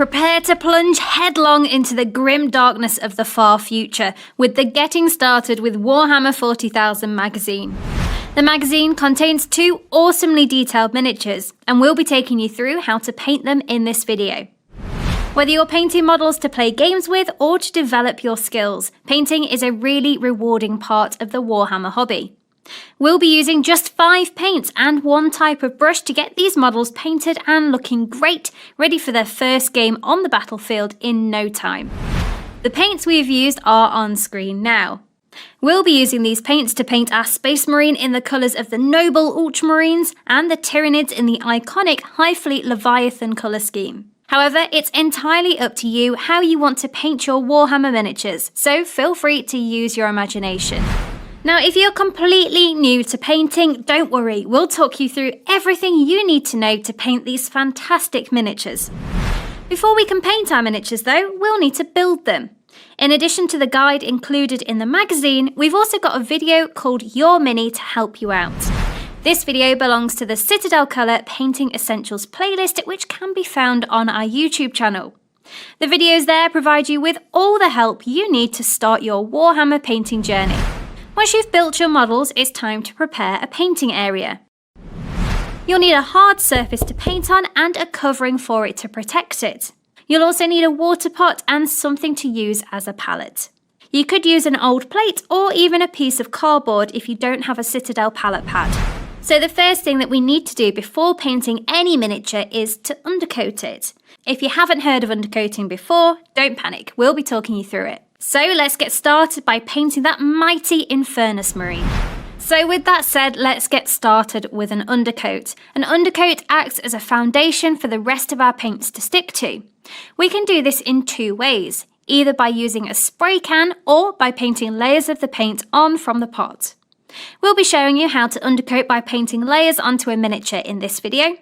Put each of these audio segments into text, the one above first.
Prepare to plunge headlong into the grim darkness of the far future with the Getting Started with Warhammer 40,000 magazine. The magazine contains 2 awesomely detailed miniatures, and we'll be taking you through how to paint them in this video. Whether you're painting models to play games with or to develop your skills, painting is a really rewarding part of the Warhammer hobby. We'll be using just 5 paints and 1 type of brush to get these models painted and looking great, ready for their first game on the battlefield in no time. The paints we've used are on screen now. We'll be using these paints to paint our Space Marine in the colours of the Noble Ultramarines and the Tyranids in the iconic High Fleet Leviathan colour scheme. However, it's entirely up to you how you want to paint your Warhammer miniatures, so feel free to use your imagination. Now, if you're completely new to painting, don't worry, we'll talk you through everything you need to know to paint these fantastic miniatures. Before we can paint our miniatures though, we'll need to build them. In addition to the guide included in the magazine, we've also got a video called Your Mini to help you out. This video belongs to the Citadel Colour Painting Essentials playlist, which can be found on our YouTube channel. The videos there provide you with all the help you need to start your Warhammer painting journey. Once you've built your models, it's time to prepare a painting area. You'll need a hard surface to paint on and a covering for it to protect it. You'll also need a water pot and something to use as a palette. You could use an old plate or even a piece of cardboard if you don't have a Citadel palette pad. So the first thing that we need to do before painting any miniature is to undercoat it. If you haven't heard of undercoating before, don't panic, we'll be talking you through it. So let's get started by painting that mighty Infernus Marine. So with that said, let's get started with an undercoat. An undercoat acts as a foundation for the rest of our paints to stick to. We can do this in 2 ways, either by using a spray can or by painting layers of the paint on from the pot. We'll be showing you how to undercoat by painting layers onto a miniature in this video.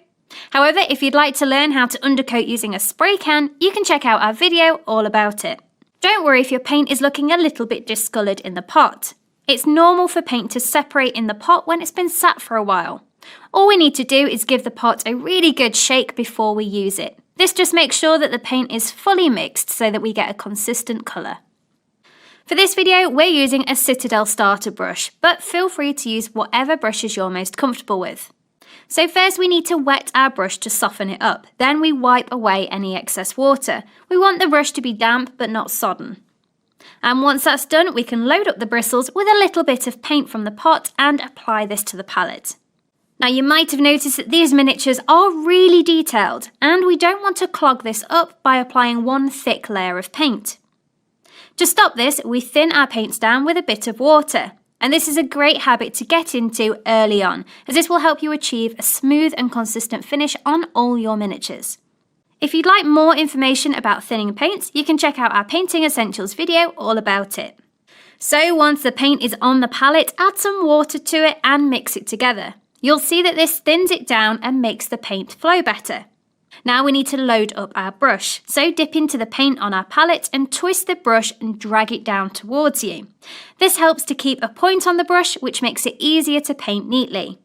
However, if you'd like to learn how to undercoat using a spray can, you can check out our video all about it. Don't worry if your paint is looking a little bit discoloured in the pot. It's normal for paint to separate in the pot when it's been sat for a while. All we need to do is give the pot a really good shake before we use it. This just makes sure that the paint is fully mixed so that we get a consistent colour. For this video, we're using a Citadel starter brush, but feel free to use whatever brushes you're most comfortable with. So first we need to wet our brush to soften it up, then we wipe away any excess water. We want the brush to be damp but not sodden. And once that's done, we can load up the bristles with a little bit of paint from the pot and apply this to the palette. Now you might have noticed that these miniatures are really detailed, and we don't want to clog this up by applying 1 thick layer of paint. To stop this, we thin our paints down with a bit of water. And this is a great habit to get into early on, as this will help you achieve a smooth and consistent finish on all your miniatures. If you'd like more information about thinning paints, you can check out our Painting Essentials video all about it. So once the paint is on the palette, add some water to it and mix it together. You'll see that this thins it down and makes the paint flow better. Now we need to load up our brush, so dip into the paint on our palette and twist the brush and drag it down towards you. This helps to keep a point on the brush, which makes it easier to paint neatly.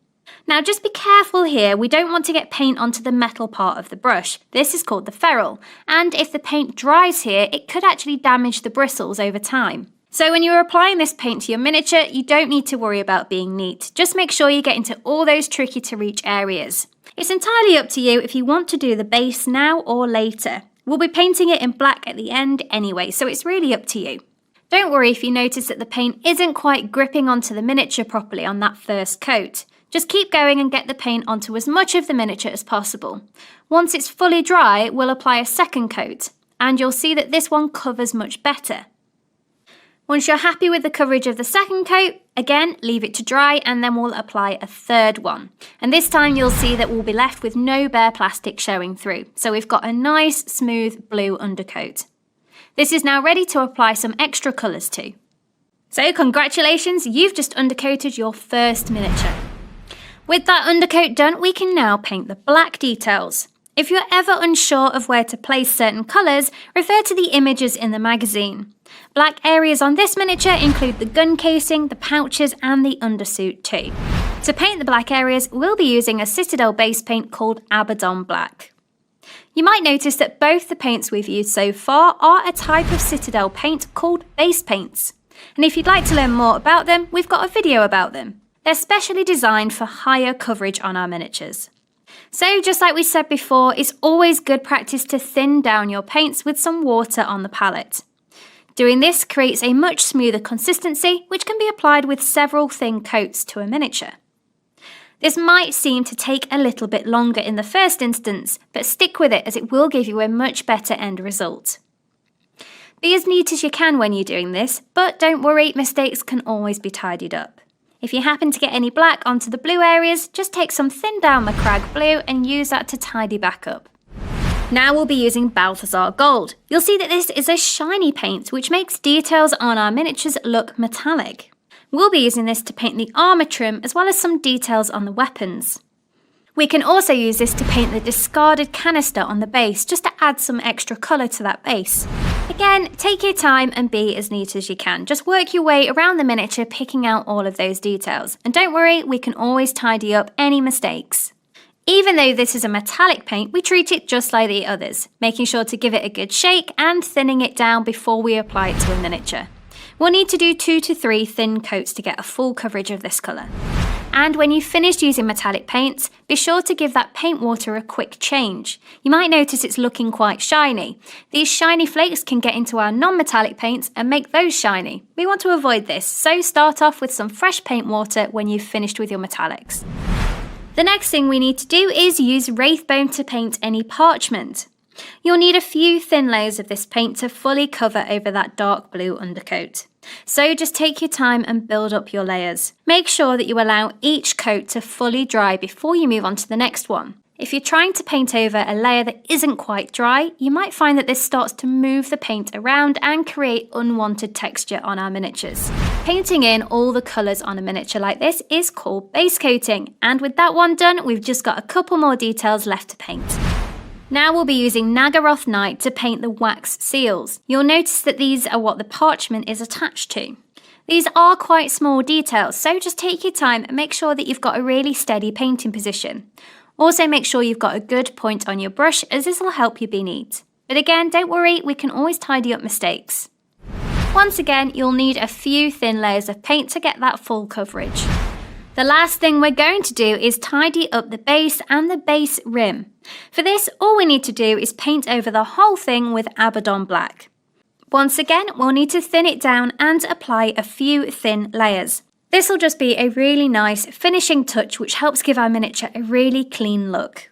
Now just be careful here, we don't want to get paint onto the metal part of the brush. This is called the ferrule, and if the paint dries here, it could actually damage the bristles over time. So when you're applying this paint to your miniature, you don't need to worry about being neat. Just make sure you get into all those tricky to reach areas. It's entirely up to you if you want to do the base now or later. We'll be painting it in black at the end anyway, so it's really up to you. Don't worry if you notice that the paint isn't quite gripping onto the miniature properly on that first coat. Just keep going and get the paint onto as much of the miniature as possible. Once it's fully dry, we'll apply a second coat, and you'll see that this one covers much better. Once you're happy with the coverage of the second coat, again, leave it to dry and then we'll apply a third one. And this time you'll see that we'll be left with no bare plastic showing through. So we've got a nice, smooth blue undercoat. This is now ready to apply some extra colours to. So congratulations, you've just undercoated your first miniature. With that undercoat done, we can now paint the black details. If you're ever unsure of where to place certain colours, refer to the images in the magazine. Black areas on this miniature include the gun casing, the pouches and the undersuit too. To paint the black areas, we'll be using a Citadel base paint called Abaddon Black. You might notice that both the paints we've used so far are a type of Citadel paint called base paints. And if you'd like to learn more about them, we've got a video about them. They're specially designed for higher coverage on our miniatures. So just like we said before, it's always good practice to thin down your paints with some water on the palette. Doing this creates a much smoother consistency, which can be applied with several thin coats to a miniature. This might seem to take a little bit longer in the first instance, but stick with it as it will give you a much better end result. Be as neat as you can when you're doing this, but don't worry, mistakes can always be tidied up. If you happen to get any black onto the blue areas, just take some thinned down Macragge blue and use that to tidy back up. Now we'll be using Balthazar Gold. You'll see that this is a shiny paint which makes details on our miniatures look metallic. We'll be using this to paint the armour trim as well as some details on the weapons. We can also use this to paint the discarded canister on the base just to add some extra colour to that base. Again, take your time and be as neat as you can. Just work your way around the miniature picking out all of those details. And don't worry, we can always tidy up any mistakes. Even though this is a metallic paint, we treat it just like the others, making sure to give it a good shake and thinning it down before we apply it to a miniature. We'll need to do 2 to 3 thin coats to get a full coverage of this colour. And when you've finished using metallic paints, be sure to give that paint water a quick change. You might notice it's looking quite shiny. These shiny flakes can get into our non-metallic paints and make those shiny. We want to avoid this, so start off with some fresh paint water when you've finished with your metallics. The next thing we need to do is use Wraithbone to paint any parchment. You'll need a few thin layers of this paint to fully cover over that dark blue undercoat. So just take your time and build up your layers. Make sure that you allow each coat to fully dry before you move on to the next one. If you're trying to paint over a layer that isn't quite dry, you might find that this starts to move the paint around and create unwanted texture on our miniatures. Painting in all the colours on a miniature like this is called base coating, and with that one done, we've just got a couple more details left to paint. Now we'll be using Nagaroth Night to paint the wax seals. You'll notice that these are what the parchment is attached to. These are quite small details, so just take your time and make sure that you've got a really steady painting position. Also make sure you've got a good point on your brush, as this will help you be neat. But again, don't worry, we can always tidy up mistakes. Once again, you'll need a few thin layers of paint to get that full coverage. The last thing we're going to do is tidy up the base and the base rim. For this, all we need to do is paint over the whole thing with Abaddon Black. Once again, we'll need to thin it down and apply a few thin layers. This will just be a really nice finishing touch which helps give our miniature a really clean look.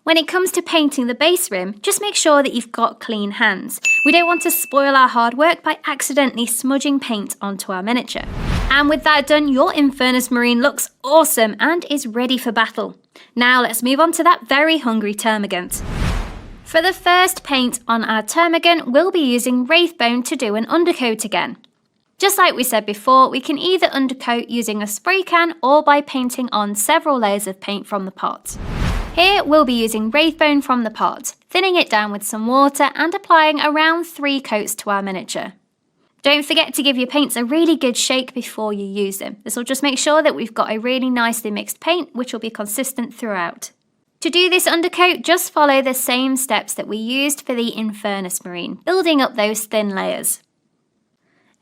When it comes to painting the base rim, just make sure that you've got clean hands. We don't want to spoil our hard work by accidentally smudging paint onto our miniature. And with that done, your Infernus Marine looks awesome and is ready for battle. Now let's move on to that very hungry Termagant. For the first paint on our Termagant, we'll be using Wraithbone to do an undercoat again. Just like we said before, we can either undercoat using a spray can or by painting on several layers of paint from the pot. Here we'll be using Wraithbone from the pot, thinning it down with some water and applying around 3 coats to our miniature. Don't forget to give your paints a really good shake before you use them. This will just make sure that we've got a really nicely mixed paint which will be consistent throughout. To do this undercoat, just follow the same steps that we used for the Infernus Marine, building up those thin layers.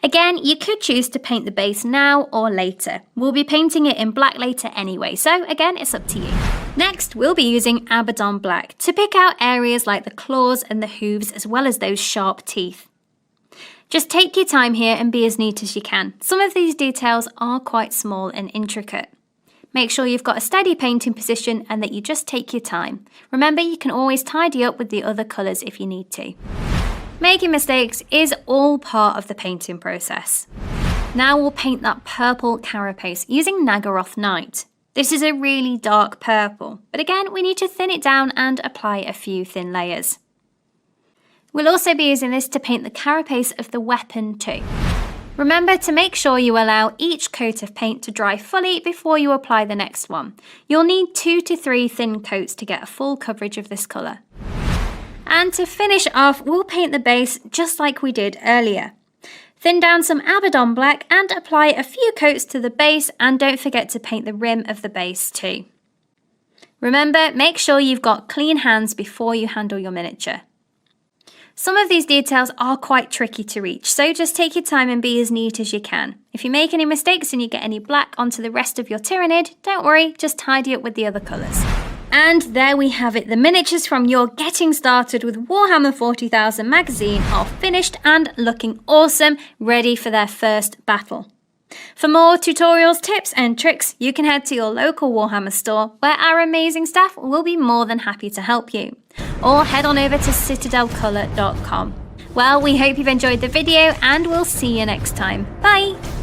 Again, you could choose to paint the base now or later. We'll be painting it in black later anyway, so again, it's up to you. Next, we'll be using Abaddon Black to pick out areas like the claws and the hooves as well as those sharp teeth. Just take your time here and be as neat as you can. Some of these details are quite small and intricate. Make sure you've got a steady painting position and that you just take your time. Remember, you can always tidy up with the other colours if you need to. Making mistakes is all part of the painting process. Now we'll paint that purple carapace using Nagaroth Night. This is a really dark purple, but again, we need to thin it down and apply a few thin layers. We'll also be using this to paint the carapace of the weapon too. Remember to make sure you allow each coat of paint to dry fully before you apply the next one. You'll need 2 to 3 thin coats to get a full coverage of this colour. And to finish off, we'll paint the base just like we did earlier. Thin down some Abaddon Black and apply a few coats to the base, and don't forget to paint the rim of the base too. Remember, make sure you've got clean hands before you handle your miniature. Some of these details are quite tricky to reach, so just take your time and be as neat as you can. If you make any mistakes and you get any black onto the rest of your Tyranid, don't worry, just tidy up with the other colours. And there we have it, the miniatures from your Getting Started with Warhammer 40,000 magazine are finished and looking awesome, ready for their first battle. For more tutorials, tips and tricks, you can head to your local Warhammer store where our amazing staff will be more than happy to help you. Or head on over to citadelcolour.com. Well, we hope you've enjoyed the video and we'll see you next time. Bye!